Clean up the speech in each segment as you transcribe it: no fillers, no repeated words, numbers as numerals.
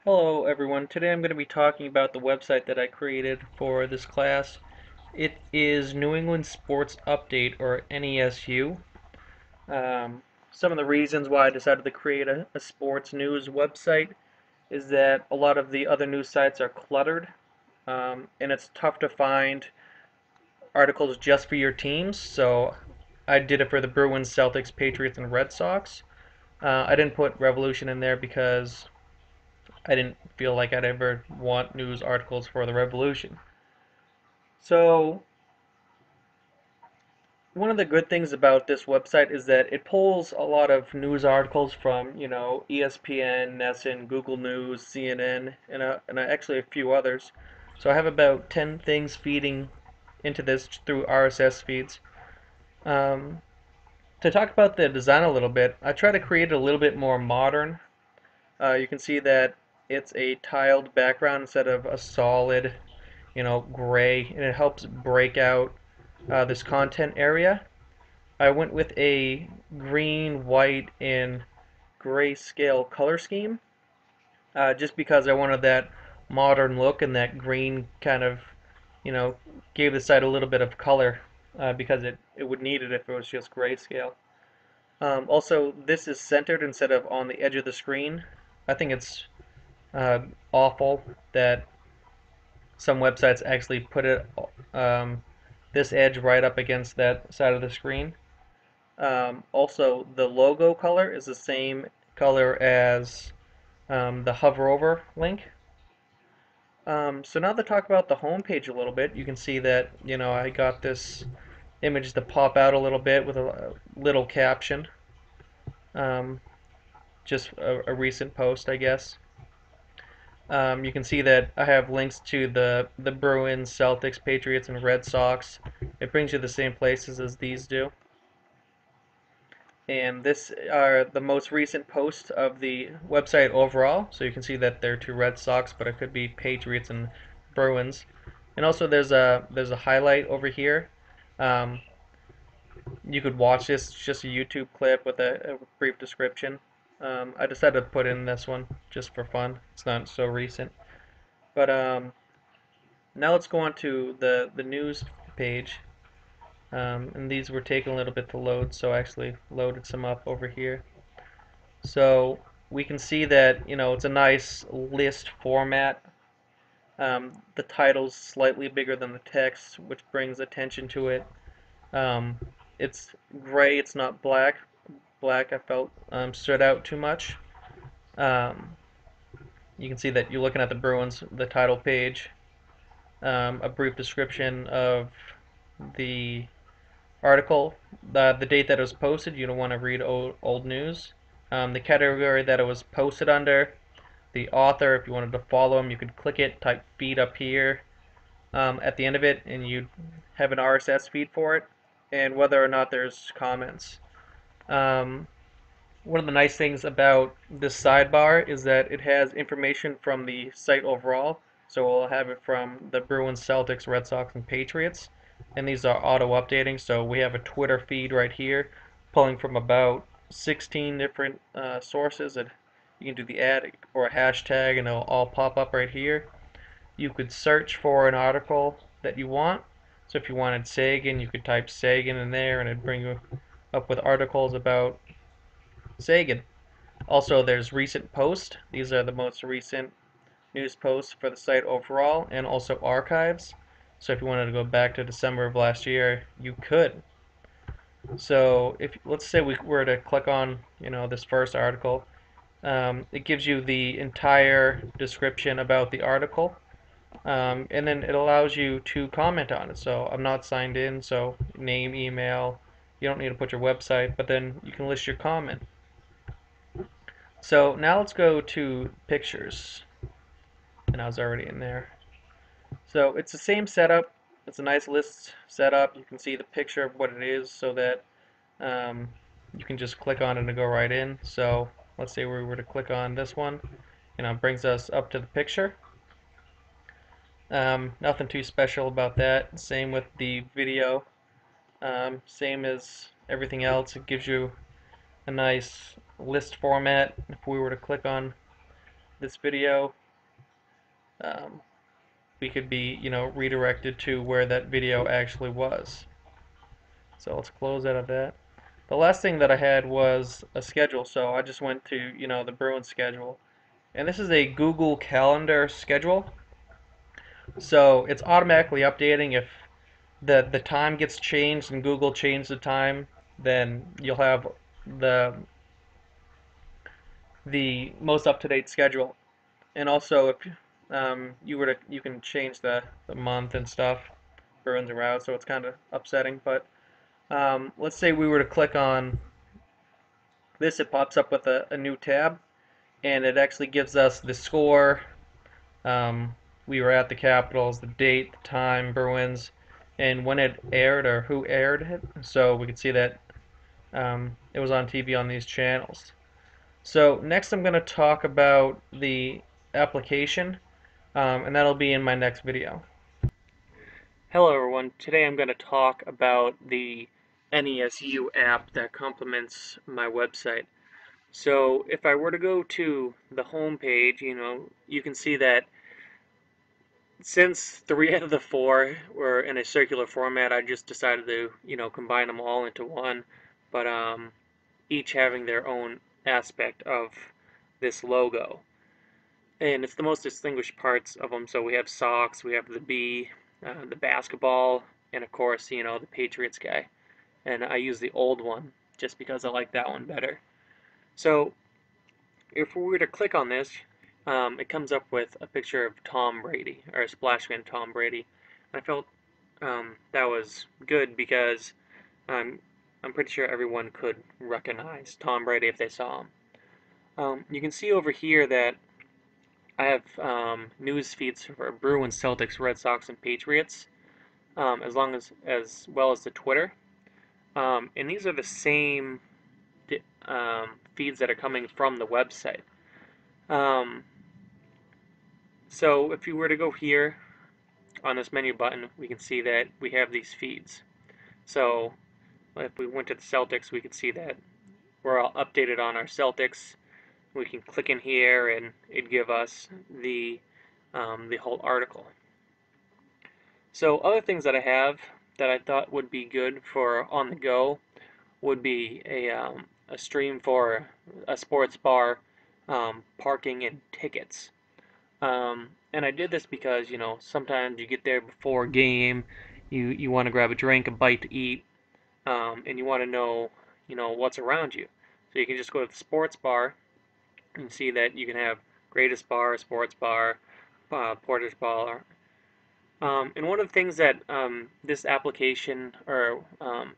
Hello everyone. Today I'm going to be talking about the website that I created for this class. It is New England Sports Update, or NESU. Some of the reasons why I decided to create a sports news website is that a lot of the other news sites are cluttered, and it's tough to find articles just for your teams. So I did it for the Bruins, Celtics, Patriots, and Red Sox. I didn't put Revolution in there because I didn't feel like I'd ever want news articles for the Revolution. So, one of the good things about this website is that it pulls a lot of news articles from, ESPN, Nesu, Google News, CNN, and actually a few others. So I have about 10 things feeding into this through RSS feeds. Um, to talk about the design a little bit, I try to create it a little bit more modern. You can see that it's a tiled background instead of a solid, gray, and it helps break out this content area. I went with a green, white, and grayscale color scheme just because I wanted that modern look, and that green kind of, you know, gave the site a little bit of color because it would need it if it was just grayscale. Also, this is centered instead of on the edge of the screen. I think it's uh, awful that some websites actually put it this edge right up against that side of the screen. Also, the logo color is the same color as the hover over link. So now to talk about the home page a little bit, you can see that I got this image to pop out a little bit with a little caption. Um, just a recent post, I guess. You can see that I have links to the Bruins, Celtics, Patriots, and Red Sox. It brings you the same places as these do. And this are the most recent posts of the website overall. So you can see that they're two Red Sox, but it could be Patriots and Bruins. And also there's a highlight over here. Um, you could watch this, it's just a YouTube clip with a brief description. I decided to put in this one just for fun. It's not so recent. But now let's go on to the news page. And these were taking a little bit to load, so I actually loaded some up over here. So we can see that it's a nice list format. The title's slightly bigger than the text, which brings attention to it. Um, it's gray, it's not black. Black I felt stood out too much. Um, you can see that you're looking at the Bruins, the title page, a brief description of the article, the date that it was posted. You don't want to read old news. The category that it was posted under, the author. If you wanted to follow him, you could click it, type feed up here at the end of it, and you'd have an RSS feed for it, and whether or not there's comments. Um, One of the nice things about this sidebar is that it has information from the site overall. So we'll have it from the Bruins, Celtics, Red Sox, and Patriots. And these are auto-updating. So we have a Twitter feed right here pulling from about 16 different sources. And you can do the ad or a hashtag and it'll all pop up right here. You could search for an article that you want. So if you wanted Sagan, you could type Sagan in there and it'd bring you up with articles about Sagan. Also, there's recent posts. These are the most recent news posts for the site overall, and also archives. So if you wanted to go back to December of last year, you could. So if let's say we were to click on, this first article, it gives you the entire description about the article, and then it allows you to comment on it. So I'm not signed in, so name, email. You don't need to put your website, but then you can list your comment. So now let's go to pictures, and I was already in there. So it's the same setup. It's a nice list setup. You can see the picture of what it is so that um, you can just click on it and go right in. So let's say we were to click on this one, it brings us up to the picture. Nothing too special about that. Same with the video. Same as everything else. It gives you a nice list format. If we were to click on this video, um, we could be, redirected to where that video actually was. So let's close out of that. The last thing that I had was a schedule, so I just went to, the Bruins schedule. And this is a Google Calendar schedule. So it's automatically updating if the time gets changed and Google changed the time, then you'll have the the most up-to-date schedule. And also, if you can change the month and stuff, Bruins and routes, so it's kind of upsetting. But let's say we were to click on this, it pops up with a new tab, and it actually gives us the score. Um, we were at the Capitals, the date, the time, Bruins, and when it aired or who aired it. So we could see that it was on TV on these channels. So next I'm going to talk about the application, and that'll be in my next video. Hello everyone, today I'm going to talk about the Nesu app that complements my website. So if I were to go to the home page, you can see that since 3 out of the 4 were in a circular format, I just decided to, combine them all into one, but each having their own aspect of this logo. And it's the most distinguished parts of them. So we have socks, we have the bee, the basketball, and of course, the Patriots guy. And I use the old one just because I like that one better. So if we were to click on this, it comes up with a picture of Tom Brady, or a splash man Tom Brady. I felt that was good because I'm pretty sure everyone could recognize Tom Brady if they saw him. You can see over here that I have news feeds for Bruins, Celtics, Red Sox, and Patriots, as well as the Twitter. And these are the same feeds that are coming from the website. Um, so if you were to go here on this menu button, we can see that we have these feeds. So if we went to the Celtics, we could see that we're all updated on our Celtics. We can click in here and it'd give us the whole article. So other things that I have that I thought would be good for on the go would be a stream for a sports bar, parking and tickets. And I did this because, sometimes you get there before a game, you want to grab a drink, a bite to eat, and you want to know, what's around you. So you can just go to the sports bar and see that you can have greatest bar, sports bar, porter's bar. And one of the things that this application or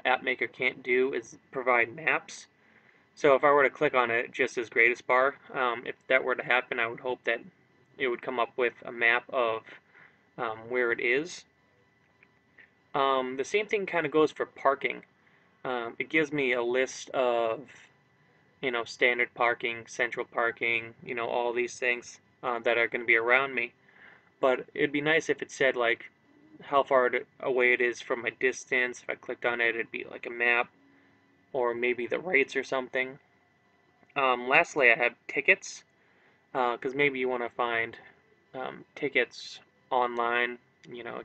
app maker can't do is provide maps. So if I were to click on it just as greatest bar, if that were to happen, I would hope that it would come up with a map of where it is. The same thing kind of goes for parking. It gives me a list of, standard parking, central parking, all these things that are going to be around me. But it'd be nice if it said like how far away it is from my distance. If I clicked on it, it'd be like a map or maybe the rates or something. Lastly, I have tickets because maybe you want to find tickets online,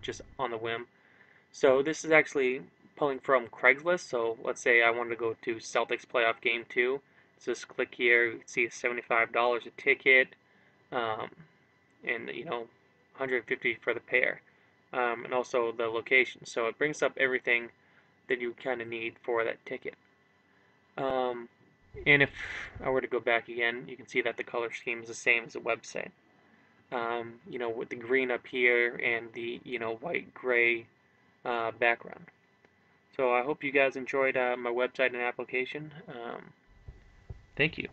just on the whim. So this is actually pulling from Craigslist. So let's say I wanted to go to Celtics playoff game 2. So just click here. You can see $75 a ticket, um, and 150 for the pair, and also the location. So it brings up everything that you kind of need for that ticket. Um, and if I were to go back again, you can see that the color scheme is the same as the website. With the green up here and the white gray background. So I hope you guys enjoyed my website and application. Thank you.